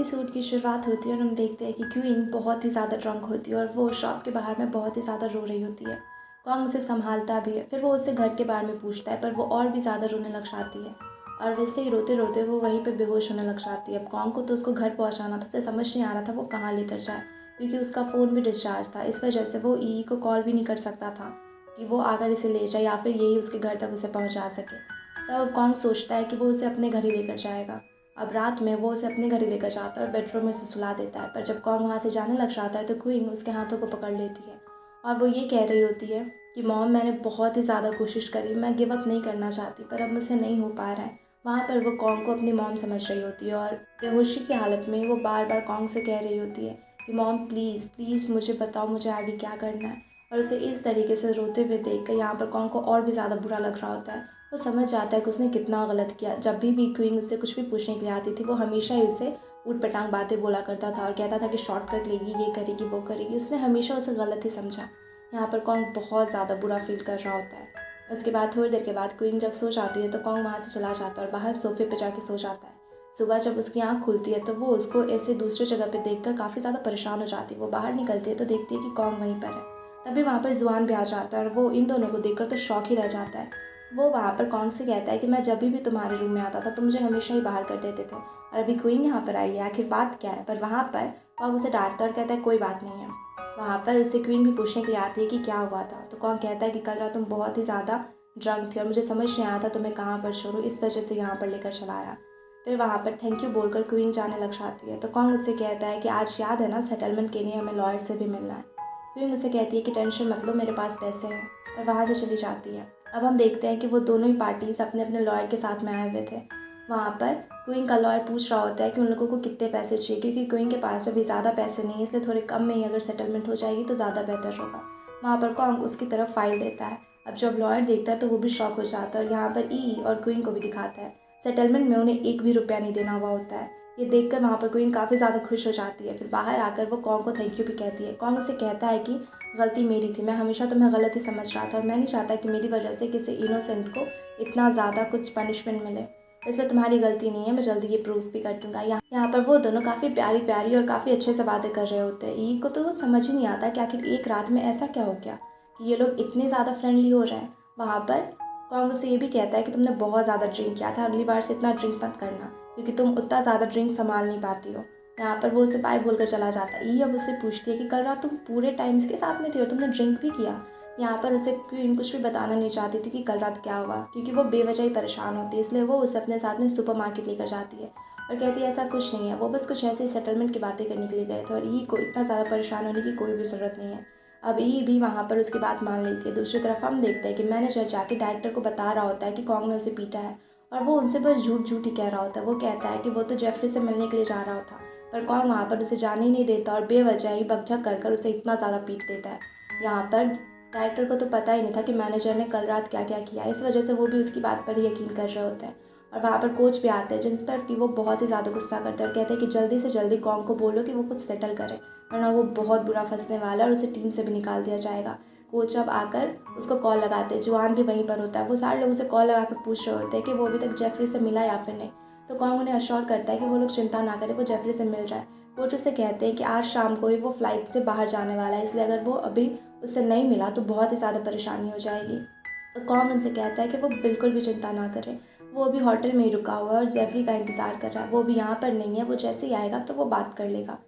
Episode की शुरुआत होती है और हम देखते हैं कि क्यूइंग बहुत ही ज़्यादा ड्रंक होती है और वो शॉप के बाहर में बहुत ही ज़्यादा रो रही होती है। कॉन्ग उसे संभालता भी है, फिर वो उससे घर के बारे में पूछता है, पर वो और भी ज़्यादा रोने लग जाती है और वैसे ही रोते रोते वो वहीं पे बेहोश होने लग जाती है। अब कॉन्ग को तो उसको घर पहुंचाना था, उसे समझ नहीं आ रहा था वो कहाँ लेकर जाए, क्योंकि उसका फ़ोन भी डिस्चार्ज था। इस वजह से वो ई को कॉल भी नहीं कर सकता था कि वो आकर इसे ले जाए या फिर यही उसके घर तक उसे पहुँचा सके। तब अब कॉन्ग सोचता है कि वो उसे अपने घर ही लेकर जाएगा। अब रात में वो उसे अपने घर ही लेकर जाता है और बेडरूम में उसे सुला देता है, पर जब कॉन्ग वहाँ से जाने लग जाता है तो क्वीन उसके हाथों को पकड़ लेती है और वो ये कह रही होती है कि मॉम, मैंने बहुत ही ज़्यादा कोशिश करी, मैं गिव अप नहीं करना चाहती, पर अब मुझसे नहीं हो पा रहा है। वहाँ पर वो कॉन्ग को अपनी मॉम समझ रही होती है और बेहोशी की हालत में वो बार बार कॉन्ग से कह रही होती है कि मॉम प्लीज़ प्लीज़ मुझे बताओ, मुझे आगे क्या करना है। और उसे इस तरीके से रोते हुए देख कर यहाँ पर कॉन्ग को और भी ज़्यादा बुरा लग रहा होता है। वो समझ जाता है कि उसने कितना गलत किया। जब भी क्वीन उससे कुछ भी पूछने के लिए आती थी वो हमेशा ही उससे ऊट पटांग बातें बोला करता था और कहता था कि शॉर्टकट लेगी, ये करेगी, वो करेगी। उसने हमेशा उसे गलत ही समझा। यहाँ पर कॉन्ग बहुत ज़्यादा बुरा फील कर रहा होता है। उसके बाद थोड़ी देर के बाद क्वीन जब सो जाती है तो कॉन्ग वहाँ से चला जाता है और बाहर सोफे पर जाके सो जाता है। सुबह जब उसकी आँख खुलती है तो वो उसको ऐसे दूसरे जगह पे देखकर काफ़ी ज़्यादा परेशान हो जाती है। वो बाहर निकलती है तो देखती है कि कॉन्ग वहीं पर है। तभी वहाँ पर जुआन भी आ जाता है और वो इन दोनों को देखकर तो शौक ही रह जाता है। वो वहाँ पर कॉन्ग से कहता है कि मैं जब भी तुम्हारे रूम में आता था तो मुझे हमेशा ही बाहर कर देते थे, और अभी क्वीन यहाँ पर आई है, आखिर बात क्या है। पर वहाँ पर कॉन्ग उसे डांटता है और कहता है कोई बात नहीं है। वहाँ पर उसे क्वीन भी पूछने के लिए आती है कि क्या हुआ था, तो कॉन्ग कहता है कि कल रात तुम बहुत ही ज़्यादा ड्रंक थी और मुझे समझ नहीं आया था तुम्हें कहाँ पर छोड़ूं, इस वजह से यहाँ पर लेकर चला आया। फिर वहाँ पर थैंक यू बोलकर क्वीन जाने लग जाती है तो कॉन्ग उससे कहता है कि आज याद है ना, सेटलमेंट के लिए हमें लॉयर से भी मिलना है। क्वीन उसे कहती है कि टेंशन मत लो, मेरे पास पैसे हैं, और वहाँ से चली जाती है। अब हम देखते हैं कि वो दोनों ही पार्टीज अपने अपने लॉयर के साथ में आए हुए थे। वहाँ पर क्वीन का लॉयर पूछ रहा होता है कि उन लोगों को कितने पैसे चाहिए, क्योंकि क्वीन के पास अभी ज़्यादा पैसे नहीं है, इसलिए थोड़े कम में ही अगर सेटलमेंट हो जाएगी तो ज़्यादा बेहतर होगा। वहाँ पर कॉन्ग उसकी तरफ फाइल देता है। अब जब लॉयर देखता है तो वो भी शॉक हो जाता है और यहाँ पर ई और क्वीन को भी दिखाता है। सेटलमेंट में उन्हें एक भी रुपया नहीं देना हुआ होता है। ये देखकर वहाँ पर क्वीन काफ़ी ज़्यादा खुश हो जाती है। फिर बाहर आकर वो कॉन्ग को थैंक यू भी कहती है। कॉन्ग उसे कहता है कि गलती मेरी थी, मैं हमेशा तुम्हें गलत ही समझ रहा था और मैं नहीं चाहता कि मेरी वजह से किसी इनोसेंट को इतना ज़्यादा कुछ पनिशमेंट मिले। इसमें तुम्हारी गलती नहीं है, मैं जल्दी ये प्रूफ भी कर दूंगा। यहाँ पर वो दोनों काफ़ी प्यारी प्यारी और काफ़ी अच्छे से बातें कर रहे होते हैं। ई को तो वो समझ ही नहीं आता कि आखिर एक रात में ऐसा क्या हो गया कि ये लोग इतने ज़्यादा फ्रेंडली हो रहे हैं। वहाँ पर कॉन्ग से ये भी कहता है कि तुमने बहुत ज़्यादा ड्रिंक किया था, अगली बार से इतना ड्रिंक मत करना, क्योंकि तुम उतना ज़्यादा ड्रिंक संभाल नहीं पाती हो। यहाँ पर वो उसे बाय बोलकर चला जाता है। ई अब उससे पूछती है कि कल रात तुम पूरे टाइम्स के साथ में थी और तुमने ड्रिंक भी किया। यहाँ पर उसे क्वीन कुछ भी बताना नहीं चाहती थी कि कल रात क्या हुआ, क्योंकि वो बेवजह ही परेशान होती है, इसलिए वो उसे अपने साथ में सुपरमार्केट लेकर जाती है और कहती है ऐसा कुछ नहीं है, वो बस कुछ ऐसे सेटलमेंट की बातें करने के लिए गए थे और ई को इतना ज़्यादा परेशान होने की कोई भी ज़रूरत नहीं है। अब ई भी वहाँ पर उसकी बात मान लेती है। दूसरी तरफ हम देखते हैं कि मैनेजर जाके डायरेक्टर को बता रहा होता है कि कॉन्ग ने उसे पीटा है और वो उनसे बस झूठ झूठ ही कह रहा होता है। वो कहता है कि वो तो जेफरी से मिलने के लिए जा रहा था, पर कॉन्ग वहाँ पर उसे जाने ही नहीं देता और बेवजह ही बकझक कर कर उसे इतना ज़्यादा पीट देता है। यहाँ पर डायरेक्टर को तो पता ही नहीं था कि मैनेजर ने कल रात क्या क्या किया, इस वजह से वो भी उसकी बात पर ही यकीन कर रहे होते हैं। और वहाँ पर कोच भी आते हैं जिन पर कि वो बहुत ही ज़्यादा गुस्सा करते हैं और कहते हैं कि जल्दी से जल्दी कॉन्ग को बोलो कि वो कुछ सेटल करे, वरना वो बहुत बुरा फंसने वाला है और उसे टीम से भी निकाल दिया जाएगा। कोच अब आकर उसको कॉल लगाते हैं, जुआन भी वहीं पर होता है। वो सारे लोगों से कॉल लगाकर पूछ रहे होते हैं कि वो अभी तक जेफरी से मिला या फिर नहीं। तो कॉन्ग उन्हें अश्योर करता है कि वो लोग चिंता ना करें, वो जेफरी से मिल रहा है। कोच उससे कहते हैं कि आज शाम को ही वो फ्लाइट से बाहर जाने वाला है, इसलिए अगर वो अभी उससे नहीं मिला तो बहुत ही ज़्यादा परेशानी हो जाएगी। तो कॉन्ग उनसे कहता है कि वो बिल्कुल भी चिंता ना करें, वो अभी होटल में ही रुका हुआ है और जेफरी का इंतज़ार कर रहा है। वो अभी यहाँ पर नहीं है, वो जैसे ही आएगा तो वो बात कर लेगा।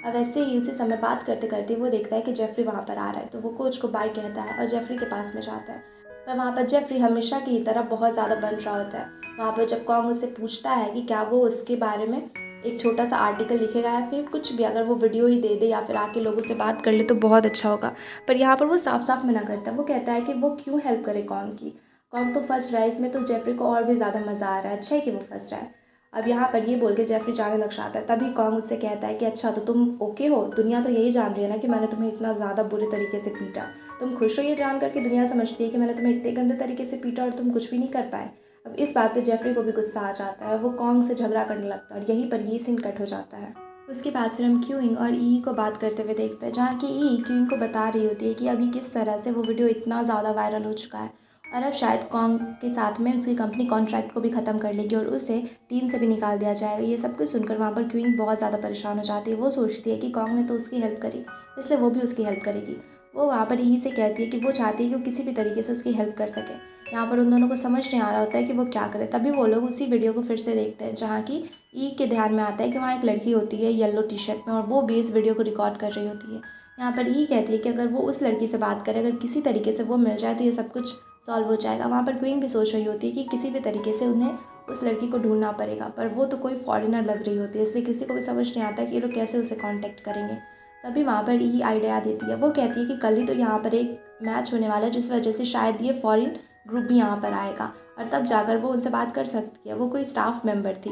अब ऐसे ही उसी समय बात करते करते वो देखता है कि जेफरी वहाँ पर आ रहा है, तो वो कोच को बाय कहता है और जेफरी के पास में जाता है। पर वहाँ पर जेफरी हमेशा की तरह बहुत ज़्यादा बन रहा होता है। वहाँ पर जब कॉन्ग उससे पूछता है कि क्या वो उसके बारे में एक छोटा सा आर्टिकल लिखेगा या फिर कुछ भी, अगर वो वीडियो ही दे दे या फिर आके लोगों से बात कर ले तो बहुत अच्छा होगा, पर यहाँ पर वो साफ साफ मना करता है। वो कहता है कि वो क्यों हेल्प करे कॉन्ग की, कॉन्ग तो फंस रहा है इसमें, तो जेफरी को और भी ज़्यादा मज़ा आ रहा है, अच्छा है कि वो फंस रहा है। अब यहाँ पर ये बोल के जेफरी जाने लग जाता है। तभी कॉन्ग उससे कहता है कि अच्छा तो तुम ओके हो, दुनिया तो यही जान रही है ना कि मैंने तुम्हें इतना ज़्यादा बुरे तरीके से पीटा, तुम खुश हो ये जान कर कि दुनिया समझती है कि मैंने तुम्हें इतने गंदे तरीके से पीटा और तुम कुछ भी नहीं कर पाए। अब इस बात पे जेफरी को भी गुस्सा आ जाता है और वो कॉन्ग से झगड़ा करने लगता है और यहीं पर ये सीन कट हो जाता है। उसके बाद फिर हम क्यूइंग और ई को बात करते हुए देखते हैं, जहाँ कि ई क्यूइंग को बता रही होती है कि अभी किस तरह से वो वीडियो इतना ज़्यादा वायरल हो चुका है और अब शायद कॉन्ग के साथ में उसकी कंपनी कॉन्ट्रैक्ट को भी ख़त्म कर लेगी और उसे टीम से भी निकाल दिया जाएगा। ये सब कुछ सुनकर वहाँ पर क्वीन बहुत ज़्यादा परेशान हो जाती है। वो सोचती है कि कॉन्ग ने तो उसकी हेल्प करी, इसलिए वो भी उसकी हेल्प करेगी। वो वहाँ पर ई से कहती है कि वो चाहती है कि वो किसी भी तरीके से उसकी हेल्प कर सके। यहाँ पर उन दोनों को समझ नहीं आ रहा होता है कि वो क्या करे। तभी वो लोग उसी वीडियो को फिर से देखते हैं जहाँ की ई के ध्यान में आता है कि वहाँ एक लड़की होती है येलो टी शर्ट में और वो भी इस वीडियो को रिकॉर्ड कर रही होती है। यहाँ पर ई कहती है कि अगर वो उस लड़की से बात करे, अगर किसी तरीके से वो मिल जाए तो ये सब कुछ सॉल्व हो जाएगा। वहाँ पर क्वीन भी सोच रही होती है कि किसी भी तरीके से उन्हें उस लड़की को ढूंढना पड़ेगा, पर वो तो कोई फॉरेनर लग रही होती है, इसलिए किसी को भी समझ नहीं आता कि ये लोग कैसे उसे कांटेक्ट करेंगे। तभी वहाँ पर यही आइडिया देती है। वो कहती है कि कल ही तो यहाँ पर एक मैच होने वाला है, जिस वजह से शायद ये फॉरेन ग्रुप भी यहाँ पर आएगा और तब जाकर वो उनसे बात कर सकती है। वो कोई स्टाफ मेंबर थी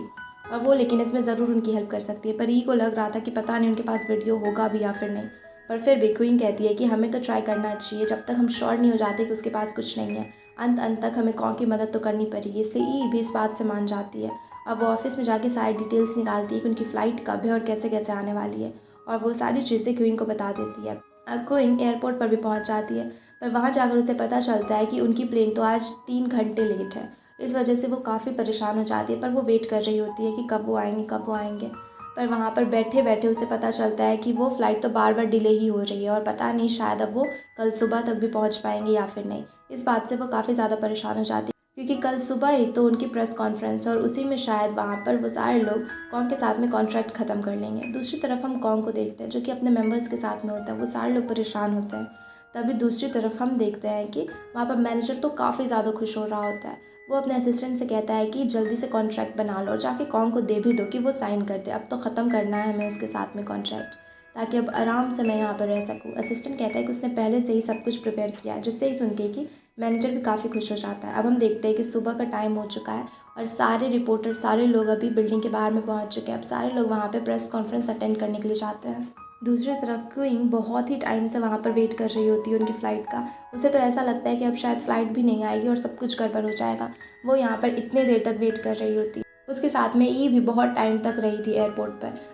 और वो लेकिन इसमें ज़रूर उनकी हेल्प कर सकती है। पर ई को लग रहा था कि पता नहीं उनके पास वीडियो होगा भी या फिर नहीं, पर फिर भी क्वीन कहती है कि हमें तो ट्राई करना चाहिए जब तक हम श्योर नहीं हो जाते कि उसके पास कुछ नहीं है। अंत तक हमें कॉन्ग की मदद तो करनी पड़ेगी, इसलिए ई भी इस बात से मान जाती है। अब वो ऑफिस में जाके सारी डिटेल्स निकालती है कि उनकी फ़्लाइट कब है और कैसे कैसे आने वाली है, और वो सारी चीज़ें क्वीन को बता देती है। अब क्वीन एयरपोर्ट पर भी पहुंच जाती है, पर वहां जाकर उसे पता चलता है कि उनकी प्लेन तो आज 3 घंटे लेट है। इस वजह से वो काफ़ी परेशान हो जाती है, पर वो वेट कर रही होती है कि कब वो आएंगे कब वो आएंगे। पर वहाँ पर बैठे बैठे उसे पता चलता है कि वो फ़्लाइट तो बार बार डिले ही हो रही है और पता नहीं शायद अब वो कल सुबह तक भी पहुँच पाएंगे या फिर नहीं। इस बात से वो काफ़ी ज़्यादा परेशान हो जाती है, क्योंकि कल सुबह ही तो उनकी प्रेस कॉन्फ्रेंस है और उसी में शायद वहाँ पर वो सारे लोग कॉन्ग के साथ में कॉन्ट्रैक्ट ख़त्म कर लेंगे। दूसरी तरफ हम कॉन्ग को देखते हैं जो कि अपने मेंबर्स के साथ में होता है। वो सारे लोग परेशान होते हैं। तभी दूसरी तरफ हम देखते हैं कि वहाँ पर मैनेजर तो काफ़ी ज़्यादा खुश हो रहा होता है। वो अपने असिस्टेंट से कहता है कि जल्दी से कॉन्ट्रैक्ट बना लो और जाके कॉन्ग को दे भी दो कि वो साइन कर दे। अब तो ख़त्म करना है हमें उसके साथ में कॉन्ट्रैक्ट, ताकि अब आराम से मैं यहाँ पर रह सकूँ। असिस्टेंट कहता है कि उसने पहले से ही सब कुछ प्रिपेयर किया है, जिससे ही सुन के कि मैनेजर भी काफ़ी खुश हो जाता है। अब हम देखते हैं कि सुबह का टाइम हो चुका है और सारे रिपोर्टर सारे लोग अभी बिल्डिंग के बाहर में पहुँच चुके हैं। अब सारे लोग वहाँ पर प्रेस कॉन्फ्रेंस अटेंड करने के लिए जाते हैं। दूसरी तरफ क्वीन बहुत ही टाइम से वहाँ पर वेट कर रही होती है उनकी फ़्लाइट का। उसे तो ऐसा लगता है कि अब शायद फ़्लाइट भी नहीं आएगी और सब कुछ गड़बड़ हो जाएगा। वो यहाँ पर इतने देर तक वेट कर रही होती है। उसके साथ में ई भी बहुत टाइम तक रही थी एयरपोर्ट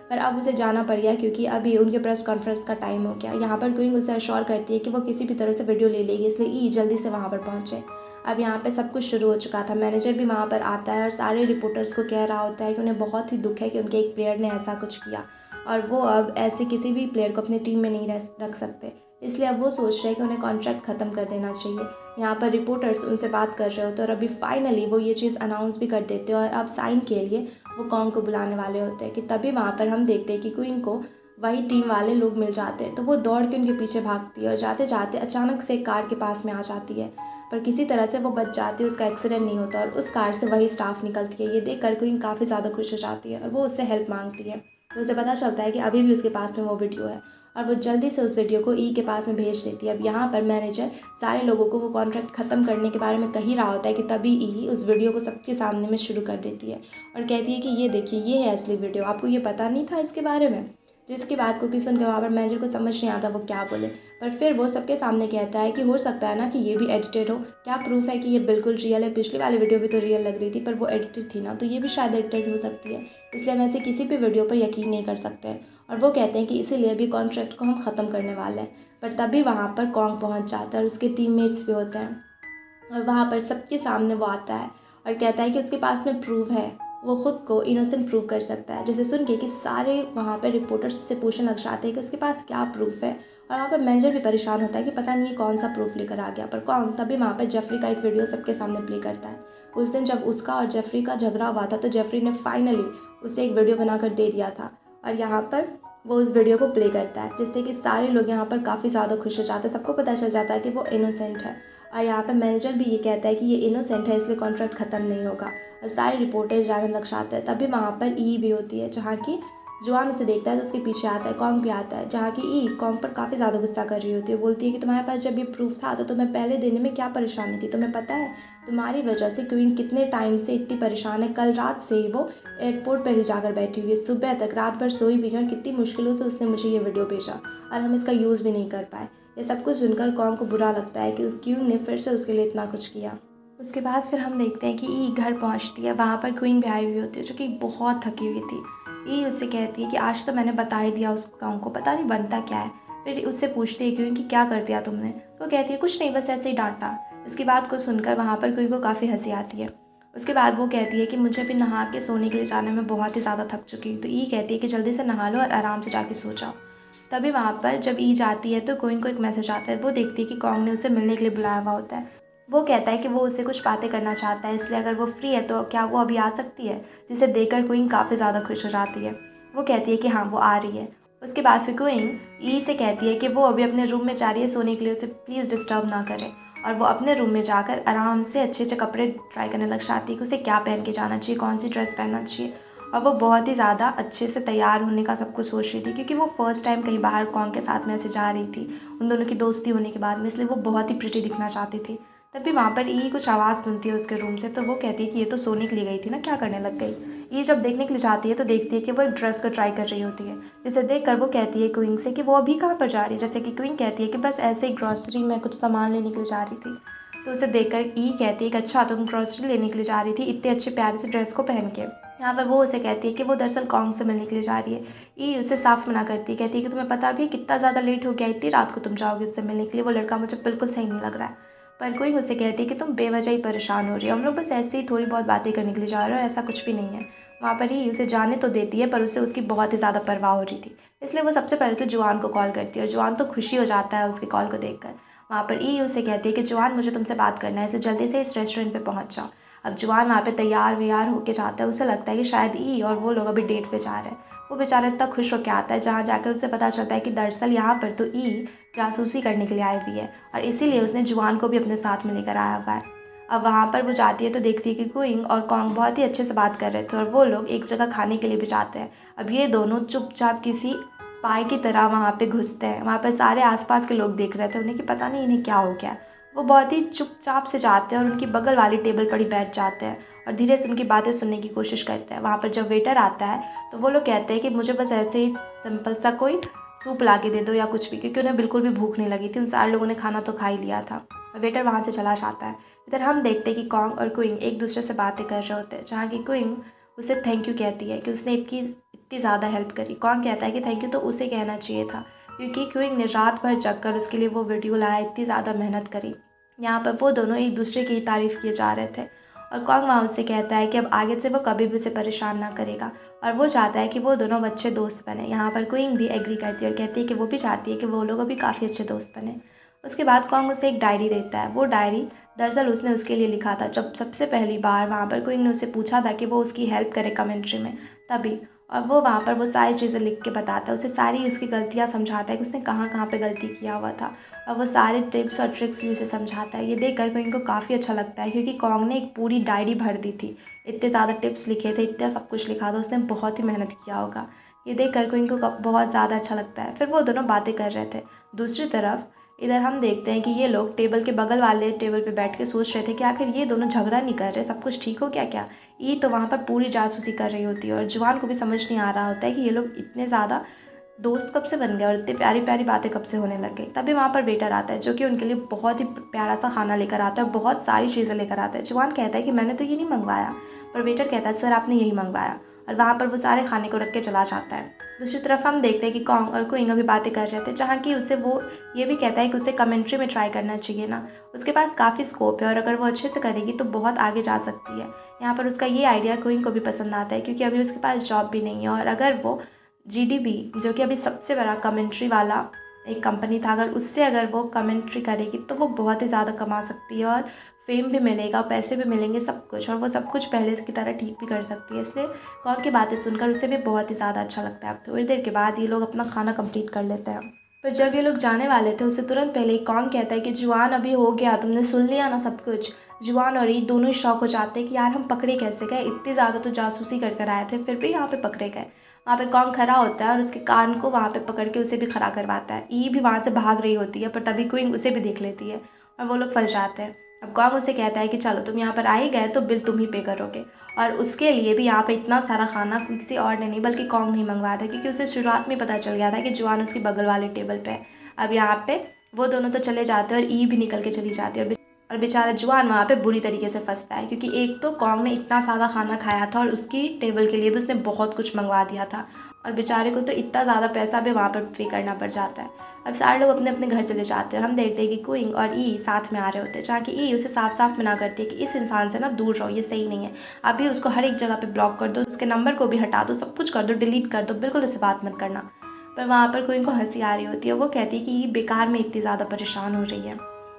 पर अब उसे जाना पड़ गया क्योंकि अभी उनके प्रेस कॉन्फ्रेंस का टाइम हो गया। यहाँ पर क्वीन उसे अश्योर करती है कि वो किसी भी तरह से वीडियो ले लेगी, इसलिए ई जल्दी से वहाँ पर पहुँचे। अब यहाँ पे सब कुछ शुरू हो चुका था। मैनेजर भी वहाँ पर आता है और सारे रिपोर्टर्स को कह रहा होता है कि उन्हें बहुत ही दुख है कि उनके एक प्लेयर ने ऐसा कुछ किया और वो अब ऐसे किसी भी प्लेयर को अपनी टीम में नहीं रख सकते, इसलिए अब वो सोच रहे हैं कि उन्हें कॉन्ट्रैक्ट ख़त्म कर देना चाहिए। यहाँ पर रिपोर्टर्स उनसे बात कर रहे होते हैं और अभी फाइनली वो ये चीज़ अनाउंस भी कर देते हैं और अब साइन के लिए वो कॉन्ग को बुलाने वाले होते हैं कि तभी वहाँ पर हम देखते हैं कि क्वीन को वही टीम वाले लोग मिल जाते हैं। तो वो दौड़ के उनके पीछे भागती है और जाते जाते अचानक से एक कार के पास में आ जाती है, पर किसी तरह से वो बच जाती है, उसका एक्सीडेंट नहीं होता और उस कार से वही स्टाफ निकलती है। ये देख कर क्वीन काफ़ी ज़्यादा खुश हो जाती है और वो उससे हेल्प मांगती है। तो उसे पता चलता है कि अभी भी उसके पास में वो वीडियो है और वो जल्दी से उस वीडियो को ई के पास में भेज देती है। अब यहाँ पर मैनेजर सारे लोगों को वो कॉन्ट्रैक्ट ख़त्म करने के बारे में कह ही रहा होता है कि तभी ई उस वीडियो को सबके सामने में शुरू कर देती है और कहती है कि ये देखिए, ये है असली वीडियो, आपको ये पता नहीं था इसके बारे में। जिसकी बात को कि सुन के वहाँ पर मैनेजर को समझ नहीं आता वो क्या बोले, पर फिर वो सबके सामने कहता है कि हो सकता है ना कि ये भी एडिटेड हो, क्या प्रूफ है कि ये बिल्कुल रियल है। पिछली वाली वीडियो भी तो रियल लग रही थी पर वो एडिटेड थी ना, तो ये भी शायद एडिटेड हो सकती है, इसलिए हम ऐसी किसी भी वीडियो पर यकीन नहीं कर सकते हैं। और वो कहते हैं कि इसीलिए भी कॉन्ट्रैक्ट को हम ख़त्म करने वाले हैं। पर तभी वहाँ पर कॉन्ग पहुँच जाता है और उसके टीममेट्स भी होते हैं और वहाँ पर सबके सामने वो आता है और कहता है कि उसके पास में प्रूफ है, वो ख़ुद को इनोसेंट प्रूव कर सकता है। जैसे सुन के कि सारे वहाँ पर रिपोर्टर्स से पूछने लग जाते हैं कि उसके पास क्या प्रूफ है और वहाँ पर मैनेजर भी परेशान होता है कि पता नहीं कौन सा प्रूफ लेकर आ गया। पर कॉन्ग तभी वहाँ पर जेफरी का एक वीडियो सबके सामने प्ले करता है। उस दिन जब उसका और जेफरी का झगड़ा हुआ था तो जेफरी ने फाइनली उसे एक वीडियो बनाकर दे दिया था और यहाँ पर वो उस वीडियो को प्ले करता है, जिससे कि सारे लोग यहाँ पर काफ़ी ज़्यादा खुश हो जाते हैं। सबको पता चल जाता है कि वो इनोसेंट है और यहाँ पर मैनेजर भी ये कहता है कि ये इनोसेंट है, इसलिए कॉन्ट्रैक्ट ख़त्म नहीं होगा। अब सारे रिपोर्टर्स जाने लग जाते हैं। तभी वहाँ पर ई भी होती है, जहाँ की जुआन उसे देखता है तो उसके पीछे आता है। कॉन्ग भी आता है, जहाँ की ई कॉन्ग पर काफ़ी ज़्यादा गुस्सा कर रही होती है। बोलती है कि तुम्हारे पास जब ये प्रूफ था तो तुम्हें पहले देने में क्या परेशानी थी, तुम्हें पता है तुम्हारी वजह से क्वीन कितने टाइम से इतनी परेशान है। कल रात से ही वो एयरपोर्ट पर ही जाकर बैठी हुई है, सुबह तक रात भर सोई भी नहीं और कितनी मुश्किलों से उसने मुझे ये वीडियो भेजा और हम इसका यूज़ भी नहीं कर पाए। ये सब कुछ सुनकर कॉन्ग को बुरा लगता है कि उस क्वीन ने फिर से उसके लिए इतना कुछ किया। उसके बाद फिर हम देखते हैं कि ई घर पहुंचती है। वहाँ पर क्वीन भी आई हुई होती है जो कि बहुत थकी हुई थी। ई उससे कहती है कि आज तो मैंने बता ही दिया उस कॉन्ग को, पता नहीं बनता क्या है। फिर उससे पूछती है क्वीन कि क्या कर दिया तुमने, तो कहती है कुछ नहीं, बस ऐसे ही डांटा। उसकी बात को सुनकर वहाँ पर क्विंग को काफ़ी हंसी आती है। उसके बाद वो कहती है कि मुझे भी नहा के सोने के लिए जाने में बहुत ही ज़्यादा थक चुकी हूँ। तो ई कहती है कि जल्दी से नहा लो और आराम से जाके सो जाओ। तभी वहाँ पर जब ई जाती है तो क्विंग को एक मैसेज आता है। वो देखती है कि कॉन्ग ने उसे मिलने के लिए बुलाया हुआ होता है। वो कहता है कि वो उससे कुछ बातें करना चाहता है, इसलिए अगर वो फ्री है तो क्या वो अभी आ सकती है, जिसे देखकर क्विंग काफ़ी ज़्यादा खुश हो जाती है। वो कहती है कि हाँ, वो आ रही है। उसके बाद फिर क्विंग ई से कहती है कि वो अभी अपने रूम में जा रही है सोने के लिए, उसे प्लीज़ डिस्टर्ब ना करें। और वो अपने रूम में जाकर आराम से अच्छे अच्छे कपड़े ट्राई करने लग जाती है कि उसे क्या पहन के जाना चाहिए, कौन सी ड्रेस पहनना चाहिए। और वो बहुत ही ज़्यादा अच्छे से तैयार होने का सब कुछ सोच रही थी, क्योंकि वो फर्स्ट टाइम कहीं बाहर कॉन्ग के साथ में ऐसे जा रही थी उन दोनों की दोस्ती होने के बाद में, इसलिए वो बहुत ही प्रिटी दिखना चाहती थी। तभी वहाँ पर ई कुछ आवाज़ सुनती है उसके रूम से। तो वो कहती है कि ये तो सोने के लिए गई थी ना, क्या करने लग गई। ये जब देखने के लिए जाती है तो देखती है कि वो एक ड्रेस को ट्राई कर रही होती है, जिसे देखकर वो कहती है क्विंग से कि वो अभी कहाँ पर जा रही है। जैसे कि क्विंग कहती है कि बस ऐसे ही ग्रॉसरी में कुछ सामान लेने के लिए जा रही थी। तो उसे देखकर ई कहती है कि अच्छा, तुम ग्रॉसरी लेने के लिए जा रही थी इतने अच्छे प्यारे से ड्रेस को पहन के। यहाँ पर वो उसे कहती है कि वो दरअसल कॉन्ग से मिलने के लिए जा रही है। ई उसे साफ मना करती है, कहती है कि तुम्हें पता भी है कितना ज़्यादा लेट हो गया, इतनी रात को तुम जाओगे उससे मिलने के लिए, वो लड़का मुझे बिल्कुल सही नहीं लग रहा है। पर कोई मुझसे कहती है कि तुम बेवजह ही परेशान हो रही हो, हम लोग बस ऐसे ही थोड़ी बहुत बातें करने के लिए जा रहे हो, ऐसा कुछ भी नहीं है। वहाँ पर ही उसे जाने तो देती है, पर उसे उसकी बहुत ही ज़्यादा परवाह हो रही थी, इसलिए वो सबसे पहले तो जुआन को कॉल करती है और जुआन तो खुशी हो जाता है उसके कॉल को देखकर। वहाँ पर ई उसे कहती है कि जुआन, मुझे तुमसे बात करना है, इसे जल्दी से इस रेस्टोरेंट पे पहुँच जाओ। अब जुआन वहाँ पे तैयार व्यार होके जाता है, उसे लगता है कि शायद ई और वो लोग अभी डेट पे जा रहे हैं। वो बेचारा इतना खुश होकर आता है, जहाँ जाकर उसे पता चलता है कि दरअसल यहाँ पर तो ई जासूसी करने के लिए आई हुई है और इसीलिए उसने जुआन को भी अपने साथ में लेकर आया हुआ है। अब वहाँ पर वो जाती है तो देखती है कि क्विंग और कॉन्ग बहुत ही अच्छे से बात कर रहे थे और वो लोग एक जगह खाने के लिए भी जाते हैं। अब ये दोनों चुपचाप किसी स्पाई की तरह वहाँ पे घुसते हैं। वहाँ पर सारे आसपास के लोग देख रहे थे उन्हें कि पता नहीं इन्हें क्या हो गया। वो बहुत ही चुपचाप से जाते हैं और उनकी बगल वाली टेबल पर ही बैठ जाते हैं और धीरे से उनकी बातें सुनने की कोशिश करते हैं। वहाँ पर जब वेटर आता है तो वो लोग कहते हैं कि मुझे बस ऐसे ही सिंपल सा कोई सूप ला के दे दो या कुछ भी, क्योंकि उन्हें बिल्कुल भी भूख नहीं लगी थी, उन सारे लोगों ने खाना तो खा ही लिया था। वेटर वहाँ से चला जाता है। इधर हम देखते हैं कि कॉन्ग और क्विंग एक दूसरे से बातें कर रहे होते हैं, जहाँ की क्विंग उसे थैंक यू कहती है कि उसने इतनी ज़्यादा हेल्प करी। कॉन्ग कहता है कि थैंक यू तो उसे कहना चाहिए था, क्योंकि क्विंग ने रात भर जग कर उसके लिए वो वीडियो लाया, इतनी ज़्यादा मेहनत करी। यहाँ पर वो दोनों एक दूसरे की तारीफ़ किए जा रहे थे और कॉन्ग वहाँ उससे कहता है कि अब आगे से वो कभी भी उसे परेशान ना करेगा और वो चाहता है कि वो दोनों अच्छे दोस्त बने। यहाँ पर क्विंग भी एग्री करती है और कहती है कि वो भी चाहती है कि वो लोग अभी काफ़ी अच्छे दोस्त बने। उसके बाद कॉन्ग उसे एक डायरी देता है। वो डायरी दरअसल उसने उसके लिए लिखा था जब सबसे पहली बार वहाँ पर क्विंग ने उससे पूछा था कि वो उसकी हेल्प करे कमेंट्री में, तभी। और वो वहाँ पर वो सारी चीज़ें लिख के बताता है, उसे सारी उसकी गलतियाँ समझाता है कि उसने कहाँ कहाँ पे गलती किया हुआ था और वो सारे टिप्स और ट्रिक्स भी उसे समझाता है। ये देख कर क्विंग को काफ़ी अच्छा लगता है, क्योंकि कॉन्ग ने एक पूरी डायरी भर दी थी, इतने ज़्यादा टिप्स लिखे थे, इतना सब कुछ लिखा था, उसने बहुत ही मेहनत किया होगा। ये देख कर क्विंग को बहुत ज़्यादा अच्छा लगता है। फिर वो दोनों बातें कर रहे थे। दूसरी तरफ इधर हम देखते हैं कि ये लोग टेबल के बगल वाले टेबल पे बैठ के सोच रहे थे कि आखिर ये दोनों झगड़ा नहीं कर रहे, सब कुछ ठीक हो गया क्या। ये तो वहाँ पर पूरी जासूसी कर रही होती है और जुआन को भी समझ नहीं आ रहा होता है कि ये लोग इतने ज़्यादा दोस्त कब से बन गए और इतनी प्यारी प्यारी बातें कब से होने लग गई। तभी वहाँ पर वेटर आता है, जो कि उनके लिए बहुत ही प्यारा सा खाना लेकर आता है, बहुत सारी चीज़ें लेकर आता है। जुआन कहता है कि मैंने तो ये नहीं मंगवाया, पर वेटर कहता है सर आपने यही मंगवाया, और वहाँ पर वो सारे खाने को रख के चला जाता है। दूसरी तरफ हम देखते हैं कि कॉन्ग और क्विंग अभी बातें कर रहे थे, जहाँ कि उसे वो ये भी कहता है कि उसे कमेंट्री में ट्राई करना चाहिए ना, उसके पास काफ़ी स्कोप है और अगर वो अच्छे से करेगी तो बहुत आगे जा सकती है। यहाँ पर उसका ये आइडिया क्विंग को भी पसंद आता है, क्योंकि अभी उसके पास जॉब भी नहीं है और अगर वो जीडीबी, जो कि अभी सबसे बड़ा कमेंट्री वाला एक कंपनी था, अगर वो कमेंट्री करेगी तो वो बहुत ही ज़्यादा कमा सकती है और फेम भी मिलेगा, पैसे भी मिलेंगे, सब कुछ, और वो सब कुछ पहले की तरह ठीक भी कर सकती है। इसलिए कॉन्ग की बातें सुनकर उसे भी बहुत ही ज़्यादा अच्छा लगता है। थोड़ी देर के बाद ये लोग अपना खाना कंप्लीट कर लेते हैं। पर जब ये लोग जाने वाले थे उससे तुरंत पहले ही कॉन्ग कहता है कि जुआन अभी हो गया, तुमने सुन लिया ना सब कुछ। जुआन और ये दोनों ही शॉक हो जाते हैं कि यार हम पकड़े कैसे गए, इतनी ज़्यादा तो जासूसी कर कर आए थे फिर भी यहाँ पे पकड़े गए। वहाँ पे कॉन्ग खड़ा होता है और उसके कान को वहाँ पे पकड़ के उसे भी खड़ा करवाता है। ई भी वहाँ से भाग रही होती है, पर तभी क्विंग उसे भी देख लेती है और वो लोग फंस जाते हैं। अब कॉन्ग उसे कहता है कि चलो तुम यहाँ पर आ ही गए तो बिल तुम ही पे करोगे, और उसके लिए भी यहाँ पे इतना सारा खाना किसी और ने नहीं बल्कि कॉन्ग नहीं मंगवाया था, क्योंकि उसे शुरुआत में पता चल गया था कि जुआन उसकी बगल वाले टेबल पे है। अब यहाँ पे वो दोनों तो चले जाते हैं और ई भी निकल के चली जाती है और बेचारा जुआन वहाँ पे बुरी तरीके से फंसता है, क्योंकि एक तो कॉन्ग ने इतना सारा खाना खाया था और उसकी टेबल के लिए भी उसने बहुत कुछ मंगवा दिया था और बेचारे को तो इतना ज़्यादा पैसा भी वहाँ पर पे करना पड़ जाता है। अब सारे लोग अपने अपने घर चले जाते हैं। हम देखते हैं कि क्विंग और ई साथ में आ रहे होते हैं, जहाँ की ई उसे साफ साफ मना करती है कि इस इंसान से ना दूर रहो, ये सही नहीं है। अभी उसको हर एक जगह पे ब्लॉक कर दो, उसके नंबर को भी हटा दो, सब कुछ कर दो, डिलीट कर दो, बिल्कुल उससे बात मत करना। पर वहाँ पर क्विंग को हंसी आ रही होती है। वो कहती है कि ई बेकार में इतनी ज़्यादा परेशान हो रही है।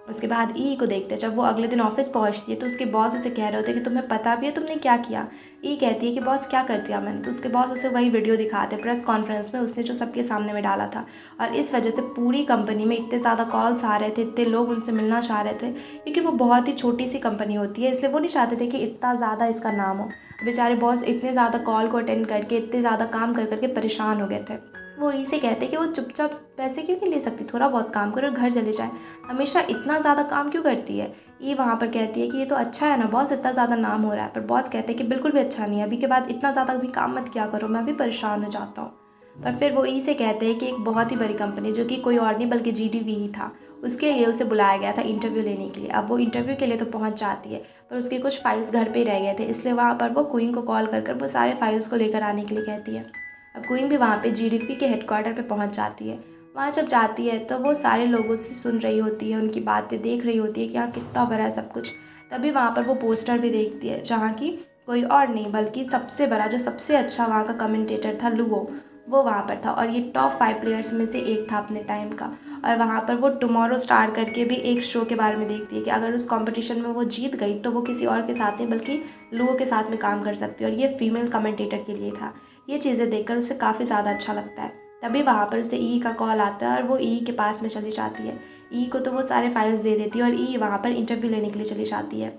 उसके बाद ई को देखते हैं, जब वो अगले दिन ऑफिस पहुंचती है तो उसके बॉस उसे कह रहे होते हैं कि तुम्हें पता भी है तुमने क्या किया। ई कहती है कि बॉस क्या कर दिया मैंने। तो उसके बॉस उसे वही वीडियो दिखाते प्रेस कॉन्फ्रेंस में उसने जो सबके सामने में डाला था, और इस वजह से पूरी कंपनी में इतने ज़्यादा कॉल्स आ रहे थे, इतने लोग उनसे मिलना चाह रहे थे, क्योंकि वो बहुत ही छोटी सी कंपनी होती है, इसलिए वो नहीं चाहते थे कि इतना ज़्यादा इसका नाम हो। बेचारे बॉस इतने ज़्यादा कॉल को अटेंड करके, इतने ज़्यादा काम कर करके परेशान हो गए थे। वो ई से कहते कि वो चुपचाप पैसे क्यों नहीं ले सकती, थोड़ा बहुत काम करो और घर चले जाए, हमेशा इतना ज़्यादा काम क्यों करती है। ये वहाँ पर कहती है कि ये तो अच्छा है ना बॉस, इतना ज़्यादा नाम हो रहा है। पर बॉस कहते हैं कि बिल्कुल भी अच्छा नहीं है, अभी के बाद इतना ज़्यादा भी काम मत किया करो, मैं भी परेशान हो जाता हूँ। पर फिर वो ई से कहते हैं कि एक बहुत ही बड़ी कंपनी, जो कि कोई और नहीं बल्कि जीडीवी ही था, उसके लिए उसे बुलाया गया था इंटरव्यू लेने के लिए। अब वो इंटरव्यू के लिए तो पहुँच जाती है, पर उसके कुछ फाइल्स घर पे ही रह गए थे, इसलिए वहाँ पर वो क्वीन को कॉल कर वो सारे फाइल्स को लेकर आने के लिए कहती है। अब क्वीन भी वहाँ पे जीडीपी के हेडक्वार्टर पे पहुँच जाती है। वहाँ जब जाती है तो वो सारे लोगों से सुन रही होती है, उनकी बातें देख रही होती है कि यहाँ कितना बड़ा है सब कुछ। तभी वहाँ पर वो पोस्टर भी देखती है, जहाँ की कोई और नहीं बल्कि सबसे बड़ा, जो सबसे अच्छा वहाँ का कमेंटेटर था लुओ, वो वहाँ पर था, और ये टॉप 5 प्लेयर्स में से एक था अपने टाइम का। और वहाँ पर वो टुमारो स्टार करके भी एक शो के बारे में देखती है कि अगर उस कंपटीशन में वो जीत गई तो वो किसी और के साथ नहीं बल्कि लुओ के साथ में काम कर सकती है, और ये फीमेल कमेंटेटर के लिए था। ये चीज़ें देखकर उसे काफ़ी ज़्यादा अच्छा लगता है। तभी वहाँ पर उसे ई का कॉल आता है और वो ई के पास में चली जाती है। ई को तो वो सारे फाइल्स दे देती है और ई वहाँ पर इंटरव्यू लेने के लिए चली जाती है।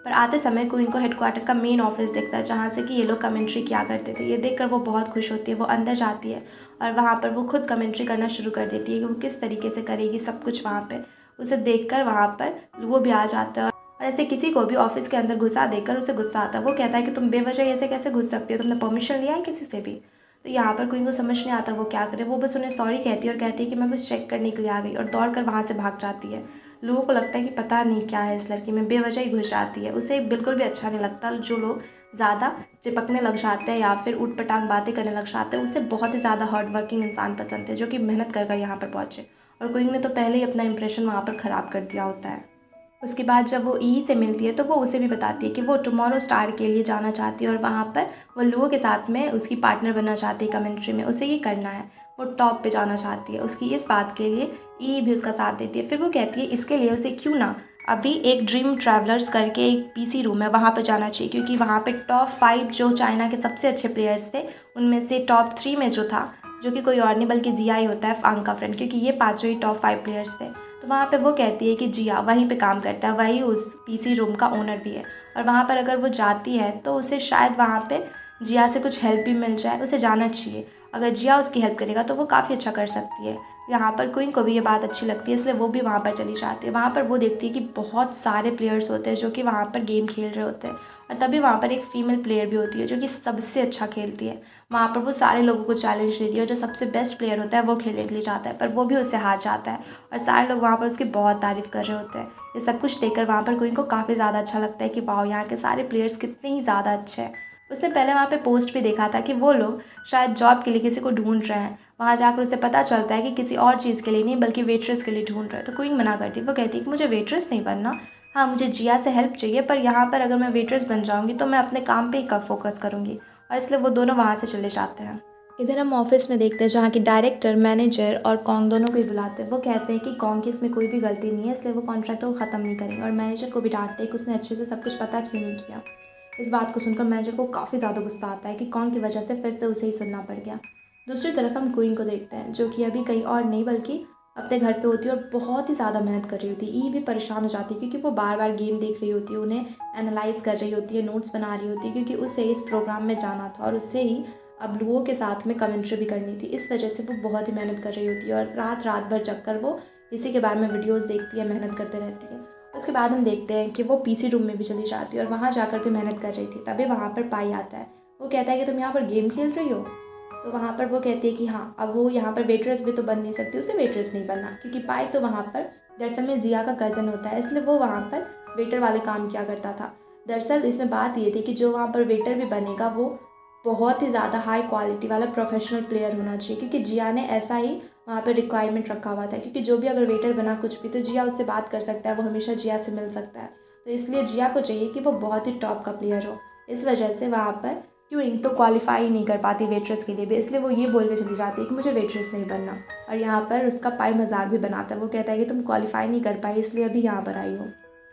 पर आते समय को इनको हेडक्वार्टर का मेन ऑफिस दिखता है, जहाँ से कि ये लोग कमेंट्री किया करते थे। ये देखकर वो बहुत खुश होती है, वो अंदर जाती है और वहाँ पर वो खुद कमेंट्री करना शुरू कर देती है कि वो किस तरीके से करेगी सब कुछ वहाँ पर। उसे देखकर वहाँ पर वो भी आ जाता है और ऐसे किसी को भी ऑफिस के अंदर घुसा देकर उसे गुस्सा आता है। वो कहता है कि तुम बेवजह ऐसे कैसे घुस सकती हो, तुमने परमिशन लिया है किसी से भी। तो यहाँ पर कोई को समझ नहीं आता वो क्या करे। वो बस उन्हें सॉरी कहती है और कहती है कि मैं बस चेक करने के लिए आ गई, और दौड़ कर वहाँ से भाग जाती है। लोगों को लगता है कि पता नहीं क्या है इस लड़की में, बेवजह ही घुस जाती है। उसे बिल्कुल भी अच्छा नहीं लगता जो लोग ज़्यादा चिपकने लग जाते हैं या फिर ऊट पटांग बातें करने लग जाते हैं। उसे बहुत ही ज़्यादा हार्ड वर्किंग इंसान पसंद है, जो कि मेहनत कर यहाँ पर पहुँचे, और कोई ने तो पहले ही अपना इंप्रेशन वहाँ पर ख़राब कर दिया होता है। उसके बाद जब वो ई से मिलती है तो वो उसे भी बताती है कि वो टुमारो स्टार के लिए जाना चाहती है और वहाँ पर वो लुओ के साथ में उसकी पार्टनर बनना चाहती है कमेंट्री में। उसे ये करना है, वो टॉप पे जाना चाहती है। उसकी इस बात के लिए ई भी उसका साथ देती है। फिर वो कहती है इसके लिए उसे क्यों ना अभी एक ड्रीम ट्रैवलर्स करके एक पीसी रूम है, वहाँ पर जाना चाहिए, क्योंकि वहाँ पर टॉप 5 जो चाइना के सबसे अच्छे प्लेयर्स थे उनमें से टॉप 3 में जो था, जो कि कोई और नहीं बल्कि जिया ही होता है, फांग का फ्रेंड, क्योंकि ये पाँचों ही टॉप 5 प्लेयर्स थे। तो वहाँ पे वो कहती है कि जिया वहीं पे काम करता है, वही उस पीसी रूम का ओनर भी है, और वहाँ पर अगर वो जाती है तो उसे शायद वहाँ पे जिया से कुछ हेल्प भी मिल जाए। उसे जाना चाहिए, अगर जिया उसकी हेल्प करेगा तो वो काफ़ी अच्छा कर सकती है। यहाँ पर क्वीन को भी ये बात अच्छी लगती है, इसलिए वो भी वहाँ पर चली जाती है। वहाँ पर वो देखती है कि बहुत सारे प्लेयर्स होते हैं जो कि वहाँ पर गेम खेल रहे होते हैं, और तभी वहाँ पर एक फ़ीमेल प्लेयर भी होती है जो कि सबसे अच्छा खेलती है। वहाँ पर वो सारे लोगों को चैलेंज देती है और जो सबसे बेस्ट प्लेयर होता है वो खेलने के लिए जाता है, पर वो भी उससे हार जाता है, और सारे लोग वहाँ पर उसकी बहुत तारीफ़ कर रहे होते हैं। ये सब कुछ देखकर वहाँ पर क्वीन को काफ़ी ज़्यादा अच्छा लगता है कि वाह, यहाँ के सारे प्लेयर्स कितने ही ज़्यादा अच्छे हैं। उसने पहले वहाँ पे पोस्ट भी देखा था कि वो लोग शायद जॉब के लिए किसी को ढूंढ रहे हैं। वहाँ जाकर उसे पता चलता है कि किसी और चीज़ के लिए नहीं बल्कि वेट्रेस के लिए ढूंढ रहे हैं। तो क्वीन मना करती है, वो कहती है कि मुझे वेट्रेस नहीं बनना, हाँ मुझे जिया से हेल्प चाहिए, पर यहाँ पर अगर मैं वेट्रेस बन जाऊँगी तो मैं अपने काम पे ही कब फोकस करूँगी, और इसलिए वो दोनों वहाँ से चले जाते हैं। इधर हम ऑफिस में देखते हैं जहाँ की डायरेक्टर, मैनेजर और कॉन्ग दोनों को ही बुलाते हैं। वो कहते हैं कि कॉन्ग की इसमें कोई भी गलती नहीं है, इसलिए वो कॉन्ट्रैक्ट को ख़त्म नहीं करेंगे, और मैनेजर को भी डांटते हैं कि उसने अच्छे से सब कुछ पता क्यों नहीं किया। इस बात को सुनकर मैनेजर को काफ़ी ज़्यादा गुस्सा आता है कि कॉन्ग की वजह से फिर से उसे ही सुनना पड़ गया। दूसरी तरफ हम क्वीन को देखते हैं, जो कि अभी कहीं और नहीं बल्कि अपने घर पे होती है और बहुत ही ज़्यादा मेहनत कर रही होती है। ई भी परेशान हो जाती है क्योंकि वो बार बार गेम देख रही होती है, उन्हें एनालाइज कर रही होती है, नोट्स बना रही होती है, क्योंकि उसे इस प्रोग्राम में जाना था और उससे ही अब लुओ के साथ में कमेंट्री भी करनी थी। इस वजह से वो बहुत ही मेहनत कर रही होती है और रात रात भर जग कर वो इसी के बारे में वीडियोज़ देखती है, मेहनत करते रहती है। उसके बाद हम देखते हैं कि वो पीसी रूम में भी चली जाती है और वहाँ जाकर भी मेहनत कर रही थी। तभी वहाँ पर पाई आता है। वो कहता है कि तुम यहाँ पर गेम खेल रही हो। तो वहाँ पर वो कहती है कि हाँ, अब वो यहाँ पर वेट्रेस भी तो बन नहीं सकती, उसे वेट्रेस नहीं बनना, क्योंकि पाई तो वहाँ पर दरअसल में जिया का कज़न होता है, इसलिए वो वहाँ पर वेटर वाले काम किया करता था। दरअसल इसमें बात ये थी कि जो वहाँ पर वेटर भी बनेगा वो बहुत ही ज़्यादा हाई क्वालिटी वाला प्रोफेशनल प्लेयर होना चाहिए, क्योंकि जिया ने ऐसा ही वहाँ पर रिक्वायरमेंट रखा हुआ था, क्योंकि जो भी अगर वेटर बना कुछ भी तो जिया उससे बात कर सकता है, वो हमेशा जिया से मिल सकता है। तो इसलिए जिया को चाहिए कि वो बहुत ही टॉप का प्लेयर हो। इस वजह से वहाँ पर क्यूइंग तो क्वालिफाई नहीं कर पाती वेट्रेस के लिए भी, इसलिए वो ये बोल के चली जाती है कि मुझे वेट्रेस नहीं बनना। और यहाँ पर उसका पाई मजाक भी बनाता है, वो कहता है कि तुम क्वालिफाई नहीं कर पाई इसलिए अभी यहाँ पर आई हो।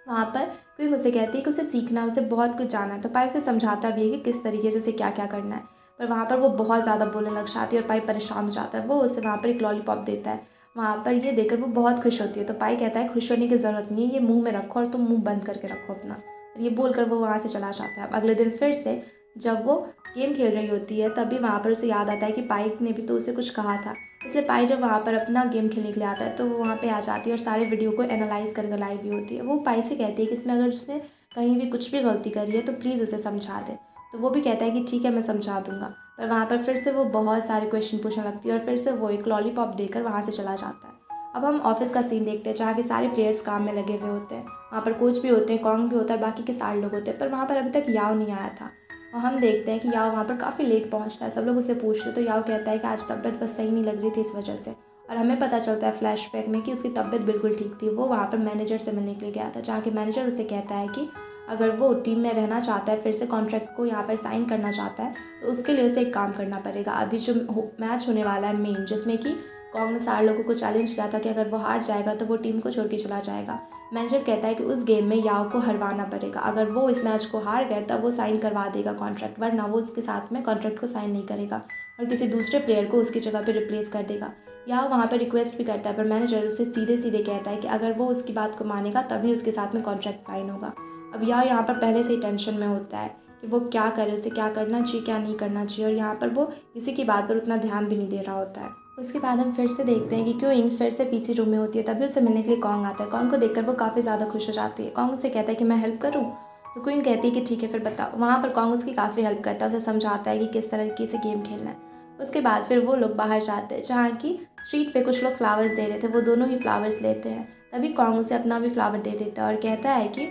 वहाँ पर क्यूइंग उसे कहती है कि उसे सीखना, उसे बहुत कुछ जानना है। तो पाई उसे समझाता भी है कि किस तरीके से उसे क्या क्या करना है, पर वहाँ पर वो बहुत ज़्यादा बोलने लग जाती है और पाई परेशान हो जाता है। वो उसे वहाँ पर एक लॉलीपॉप देता है, वहाँ पर ये देकर वो बहुत खुश होती है। तो पाई कहता है खुश होने की ज़रूरत नहीं है, ये मुँह में रखो और तुम मुँह बंद करके रखो अपना। और ये बोलकर वो वहाँ से चला जाता है। अब अगले दिन फिर से जब वो गेम खेल रही होती है तभी वहाँ पर उसे याद आता है कि पाई ने भी तो उसे कुछ कहा था। इसलिए पाई जब वहाँ पर अपना गेम खेलने के लिए आता है तो वो वहाँ पे आ जाती है और सारे वीडियो को एनालाइज करके लाई हुई होती है। वो पाई से कहती है कि इसमें अगर उसने कहीं भी कुछ भी गलती करी है तो प्लीज़ उसे समझा दे। तो वो भी कहता है कि ठीक है मैं समझा दूंगा। पर वहाँ पर फिर से वो बहुत सारे क्वेश्चन पूछने लगती है और फिर से वो एक लॉलीपॉप देकर वहाँ से चला जाता है। अब हम ऑफिस का सीन देखते हैं जहाँ के सारे प्लेयर्स काम में लगे हुए होते हैं। वहाँ पर कोच भी होते हैं, कॉन्ग भी होता है और बाकी के सारे लोग होते हैं, पर वहाँ पर अभी तक याओ नहीं आया था। और हम देखते हैं कि याओ वहाँ पर काफ़ी लेट पहुँचता है। सब लोग उससे पूछते हैं तो याओ कहता है कि आज तबीयत बस सही नहीं लग रही थी इस वजह से। और हमें पता चलता है फ्लैशबैक में कि उसकी तबीयत बिल्कुल ठीक थी। वो वहाँ पर मैनेजर से मिलने के लिए गया था, जहाँ के मैनेजर उसे कहता है कि अगर वो टीम में रहना चाहता है, फिर से कॉन्ट्रैक्ट को यहाँ पर साइन करना चाहता है, तो उसके लिए उसे एक काम करना पड़ेगा। अभी जो मैच होने वाला है मेन, जिसमें कि कॉन्ग ने सारे लोगों को चैलेंज किया था कि अगर वो हार जाएगा तो वो टीम को छोड़ के चला जाएगा। मैनेजर कहता है कि उस गेम में याओ को हरवाना पड़ेगा। अगर वो इस मैच को हार गए तब वो साइन करवा देगा कॉन्ट्रैक्ट, वरना वो उसके साथ में कॉन्ट्रैक्ट को साइन नहीं करेगा और किसी दूसरे प्लेयर को उसकी जगह पर रिप्लेस कर देगा। याओ वहाँ पर रिक्वेस्ट भी करता है, पर मैनेजर उसे सीधे सीधे कहता है कि अगर वो उसकी बात को मानेगा तभी उसके साथ में कॉन्ट्रैक्ट साइन होगा। अब याओ यहाँ पर पहले से ही टेंशन में होता है कि वो क्या करे, उसे क्या करना चाहिए क्या नहीं करना चाहिए, और यहाँ पर वो किसी की बात पर उतना ध्यान भी नहीं दे रहा होता है। उसके बाद हम फिर से देखते हैं कि क्यूइंग फिर से पीछे रूम में होती है, तभी उसे मिलने के लिए कॉन्ग आता है। कॉन्ग को देखकर वो काफ़ी ज़्यादा खुश हो जाती है। कॉन्ग उसे कहता है कि मैं हेल्प करूँ, तो क्वीन कहती है कि ठीक है फिर बताओ। वहाँ पर कॉन्ग उसकी काफ़ी हेल्प करता है, उसे समझाता है कि किस तरीके से गेम खेलना है। उसके बाद फिर वो लोग बाहर जाते हैं, जहाँ की स्ट्रीट पे कुछ लोग फ्लावर्स दे रहे थे, वो दोनों ही फ्लावर्स लेते हैं। तभी कॉन्ग उसे अपना भी फ्लावर दे देता है और कहता है कि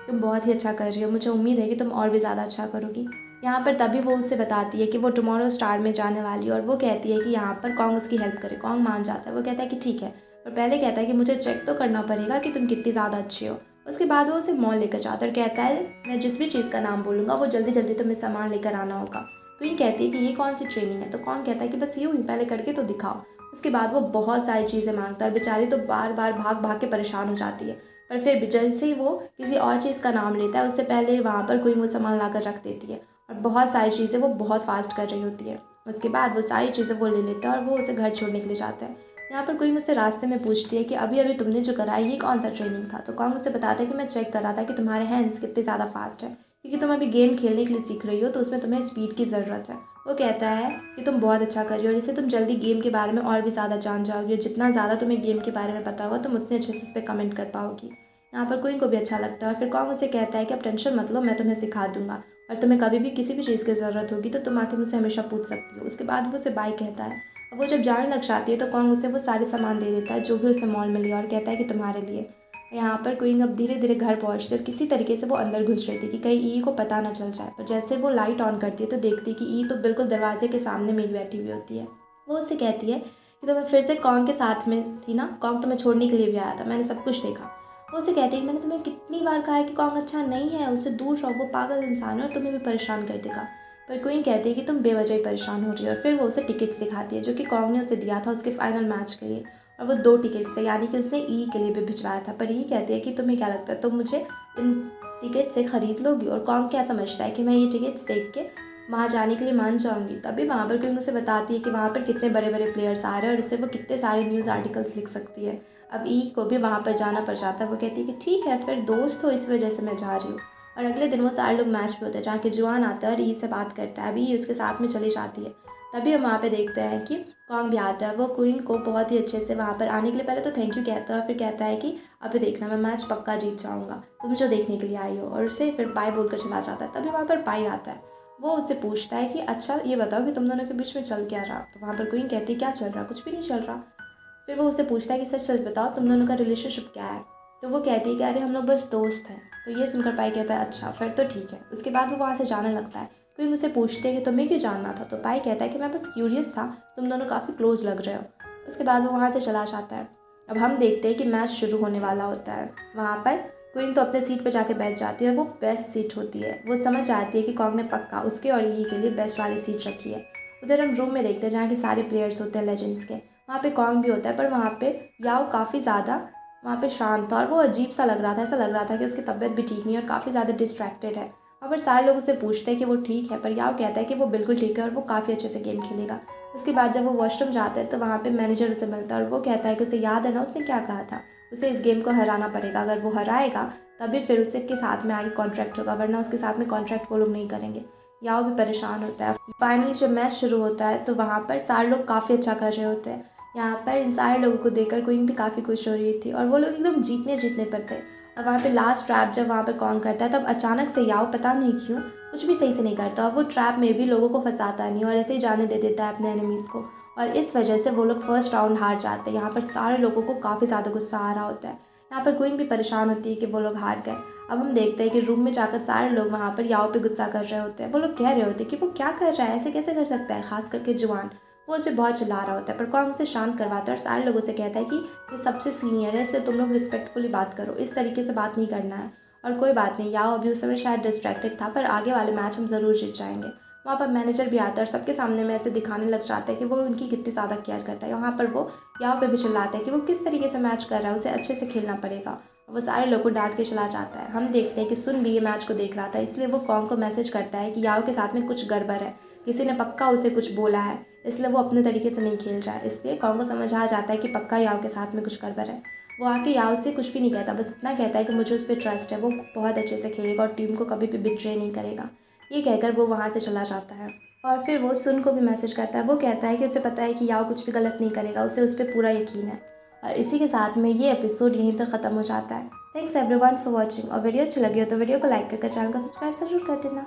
तुम बहुत ही अच्छा कर रही हो, मुझे उम्मीद है कि तुम और भी ज़्यादा अच्छा करोगी। यहाँ पर तभी वो उससे बताती है कि वो टुमारो स्टार में जाने वाली है, और वो कहती है कि यहाँ पर कॉन्ग उसकी हेल्प करे। कॉन्ग मान जाता है, वो कहता है कि ठीक है, पर पहले कहता है कि मुझे चेक तो करना पड़ेगा कि तुम कितनी ज़्यादा अच्छी हो। उसके बाद वो उसे मॉल लेकर जाता है और कहता है मैं जिस भी चीज़ का नाम बोलूँगा वो जल्दी जल्दी तुम्हें सामान लेकर आना होगा। क्वीन कहती है कि ये कौन सी ट्रेनिंग है, तो कॉन्ग कहता है कि बस यूँ ही पहले करके तो दिखाओ। उसके बाद वो बहुत सारी चीज़ें मांगता है और बेचारी तो बार बार भाग भाग के परेशान हो जाती है, पर फिर भी जैसे ही वो किसी और चीज़ का नाम लेता है उससे पहले वहाँ पर कोई वो सामान ला कर रख देती है, और बहुत सारी चीज़ें वो बहुत फास्ट कर रही होती है। उसके बाद वो सारी चीज़ें वो ले लेता है और वो उसे घर छोड़ने के लिए जाता है। यहाँ पर कोई मुझसे रास्ते में पूछती है कि अभी अभी तुमने जो करा है ये कौन सा ट्रेनिंग था, तो कॉन्ग मुझसे बताता है कि मैं चेक कर रहा था कि तुम्हारे हैंड्स कितने ज़्यादा फास्ट है, क्योंकि तुम अभी गेम खेलने के लिए सीख रही हो तो उसमें तुम्हें स्पीड की ज़रूरत है। वो कहता है कि तुम बहुत अच्छा कर रही हो और इससे तुम जल्दी गेम के बारे में और भी ज़्यादा जान जाओगी, और जितना ज़्यादा तुम्हें गेम के बारे में पता होगा तुम उतने अच्छे से इस पर कमेंट कर पाओगी। यहाँ पर क्वीन को भी अच्छा लगता है और फिर कॉन्ग उसे कहता है कि अब टेंशन मत लो, मैं तुम्हें सिखा दूंगा, और तुम्हें कभी भी किसी भी चीज़ की ज़रूरत होगी तो तुम आके मुझसे हमेशा पूछ सकती हो। उसके बाद वो उसे बाय कहता है। अब वो जब जाने लग जाती है तो कॉन्ग उसे वो सारे सामान दे देता है जो भी उसने मॉल में लिया, और कहता है कि तुम्हारे लिए। यहाँ पर क्वीन अब धीरे धीरे घर पहुँचती है और किसी तरीके से वो अंदर घुस रही थी कि कहीं ई को पता ना चल जाए, पर जैसे वो लाइट ऑन करती है तो देखती है कि ई तो बिल्कुल दरवाजे के सामने मेरी बैठी हुई होती है। वो उससे कहती है कि तुम्हें फिर से कॉन्ग के साथ में थी ना, कॉन्ग तुम्हें छोड़ने के लिए भी आया था, मैंने सब कुछ देखा। वो उसे कहती है कि मैंने तुम्हें कितनी बार कहा है कि कॉन्ग अच्छा नहीं है, उससे दूर रहो, वो पागल इंसान है और तुम्हें भी परेशान कर देगा। पर क्वीन कहती है कि तुम बेवजह ही परेशान हो रही हो, और फिर वो उसे टिकट्स दिखाती है जो कि कॉन्ग ने उसे दिया था उसके फाइनल मैच के लिए, और वो 2 टिकट्स थे, यानी कि उसने ई के लिए भी भिजवाया था। पर ई कहती है कि तुम्हें क्या लगता है तुम मुझे इन टिकट से ख़रीद लोगी, और कॉन्ग क्या समझता है कि मैं ये टिकट्स देख के वहाँ जाने के लिए मान जाऊँगी। तभी वहाँ पर क्वीन उसे बताती है कि वहाँ पर कितने बड़े बड़े प्लेयर्स आ रहे हैं और उससे वो कितने सारे न्यूज़ आर्टिकल्स लिख सकती है। अब ई को भी वहाँ पर जाना पड़ जाता है। वो कहती है कि ठीक है फिर दोस्त हो इस वजह से मैं जा रही हूँ। और अगले दिन वो सारे लोग मैच पे होते हैं, जहाँ के जुआन आता है और ई से बात करता है। अभी ई उसके साथ में चली जाती है। तभी हम वहाँ पे देखते हैं कि कॉन्ग भी आता है। वो क्वीन को बहुत ही अच्छे से वहाँ पर आने के लिए पहले तो थैंक यू कहता है और फिर कहता है कि अभी देखना मैं मैच पक्का जीत जाऊँगा, तुम जो देखने के लिए आई हो, और उसे फिर बाय बोलकर चला जाता है। तभी वहाँ पर पाई आता है। वो उससे पूछता है कि अच्छा ये बताओ कि तुम दोनों के बीच में चल क्या रहा। तो वहाँ पर क्वीन कहती है क्या चल रहा, कुछ भी नहीं चल रहा। फिर वो उसे पूछता है कि सच सच बताओ तुम दोनों का रिलेशनशिप क्या है। तो वो कहती है कि अरे हम लोग बस दोस्त हैं। तो ये सुनकर पाई कहता है अच्छा फिर तो ठीक है। उसके बाद वो वहाँ से जाने लगता है। कोई मुझसे पूछते है कि तुम्हें क्यों जानना था, तो पाई कहता है कि मैं बस क्यूरियस था, तुम दोनों काफ़ी क्लोज लग रहे हो। उसके बाद वो वहाँ से चला जाता है। अब हम देखते हैं कि मैच शुरू होने वाला होता है। वहाँ पर क्वीन तो अपने सीट पर जाके बैठ जाती है और वो बेस्ट सीट होती है। वो समझ जाती है कि कॉन्ग ने पक्का उसके और यी के लिए बेस्ट वाली सीट रखी है। उधर हम रूम में देखते हैं जहाँ के सारे प्लेयर्स होते हैं लेजेंड्स के। वहाँ पे कॉन्ग भी होता है, पर वहाँ पे याओ काफ़ी ज़्यादा वहाँ पे शांत था और वो अजीब सा लग रहा था। ऐसा लग रहा था कि उसकी तबीयत भी ठीक नहीं है और काफ़ी ज़्यादा डिस्ट्रैक्टेड है। वहाँ पर सारे लोग उससे पूछते हैं कि वो ठीक है, पर याओ कहता है कि वो बिल्कुल ठीक है और वो काफ़ी अच्छे से गेम खेलेगा। उसके बाद जब वो वॉशरूम जाते हैं तो वहाँ पे मैनेजर उसे मिलता है और वो कहता है कि उसे याद है ना उसने क्या कहा था, उसे इस गेम को हराना पड़ेगा। अगर वो हराएगा तभी फिर उसे के साथ में आगे कॉन्ट्रैक्ट होगा, वरना उसके साथ में कॉन्ट्रैक्ट वो लोग नहीं करेंगे। याओ भी परेशान होता है। फाइनली जब मैच शुरू होता है तो वहाँ पर सारे लोग काफ़ी अच्छा कर रहे होते हैं। यहाँ पर इन सारे लोगों को देखकर क्वीन भी काफ़ी खुश हो रही थी और वो लोग एकदम जीतने पर थे। और वहाँ पे लास्ट ट्रैप जब वहाँ पर कॉन्ग करता है तब अचानक से याओ पता नहीं क्यों कुछ भी सही से नहीं करता और वो ट्रैप में भी लोगों को फंसाता नहीं और ऐसे ही जाने दे देता है अपने एनिमीज़ को, और इस वजह से वो लोग फर्स्ट राउंड हार जाते हैं। यहाँ पर सारे लोगों को काफ़ी ज़्यादा गुस्सा आ रहा होता है। यहाँ पर क्वीन भी परेशान होती है कि वो लोग हार गए। अब हम देखते हैं कि रूम में जाकर सारे लोग वहाँ पर याओ पे गुस्सा कर रहे होते हैं। वो लोग कह रहे होते हैं कि वो क्या कर रहा है, ऐसे कैसे कर सकता है, खास करके जुआन। वो उस पर बहुत चिल्ला रहा होता है, पर कॉन्ग उसे शांत करवाता है और सारे लोगों से कहता है कि ये सबसे सीनियर है, इसलिए तुम लोग रिस्पेक्टफुली बात करो, इस तरीके से बात नहीं करना है। और कोई बात नहीं, याओ अभी उस समय शायद डिस्ट्रैक्टेड था, पर आगे वाले मैच हम ज़रूर जीत जाएंगे। वहाँ पर मैनेजर भी आता है और सबके सामने में ऐसे दिखाने लग जाता है कि वो उनकी कितनी ज़्यादा केयर करता है। यहाँ पर वो याओ पे भी चिल्लाता है कि वो किस तरीके से मैच कर रहा है, उसे अच्छे से खेलना पड़ेगा, और वो सारे लोग को डांट के चला जाता है। हम देखते हैं कि सुन भी ये मैच को देख रहा था, इसलिए वो कॉन्ग को मैसेज करता है कि याओ के साथ में कुछ गड़बड़ है, किसी ने पक्का उसे कुछ बोला है, इसलिए वो अपने तरीके से नहीं खेल रहा है। इसलिए कॉन्ग को समझ आ जाता है कि पक्का याओ के साथ में कुछ गड़बड़ है। वो आके याओ से कुछ भी नहीं कहता, बस इतना कहता है कि मुझे उस पर ट्रस्ट है, वो बहुत अच्छे से खेलेगा और टीम को कभी भी बिट्रे नहीं करेगा। ये कहकर वो वहाँ से चला जाता है। और फिर वो सुन को भी मैसेज करता है। वो कहता है कि उसे पता है कि याओ कुछ भी गलत नहीं करेगा, उसे उस पर पूरा यकीन है। और इसी के साथ में ये एपिसोड यहीं पे ख़त्म हो जाता है। Thanks everyone for watching. और वीडियो अच्छी लगी हो तो वीडियो को लाइक करके चैनल को सब्सक्राइब ज़रूर कर देना।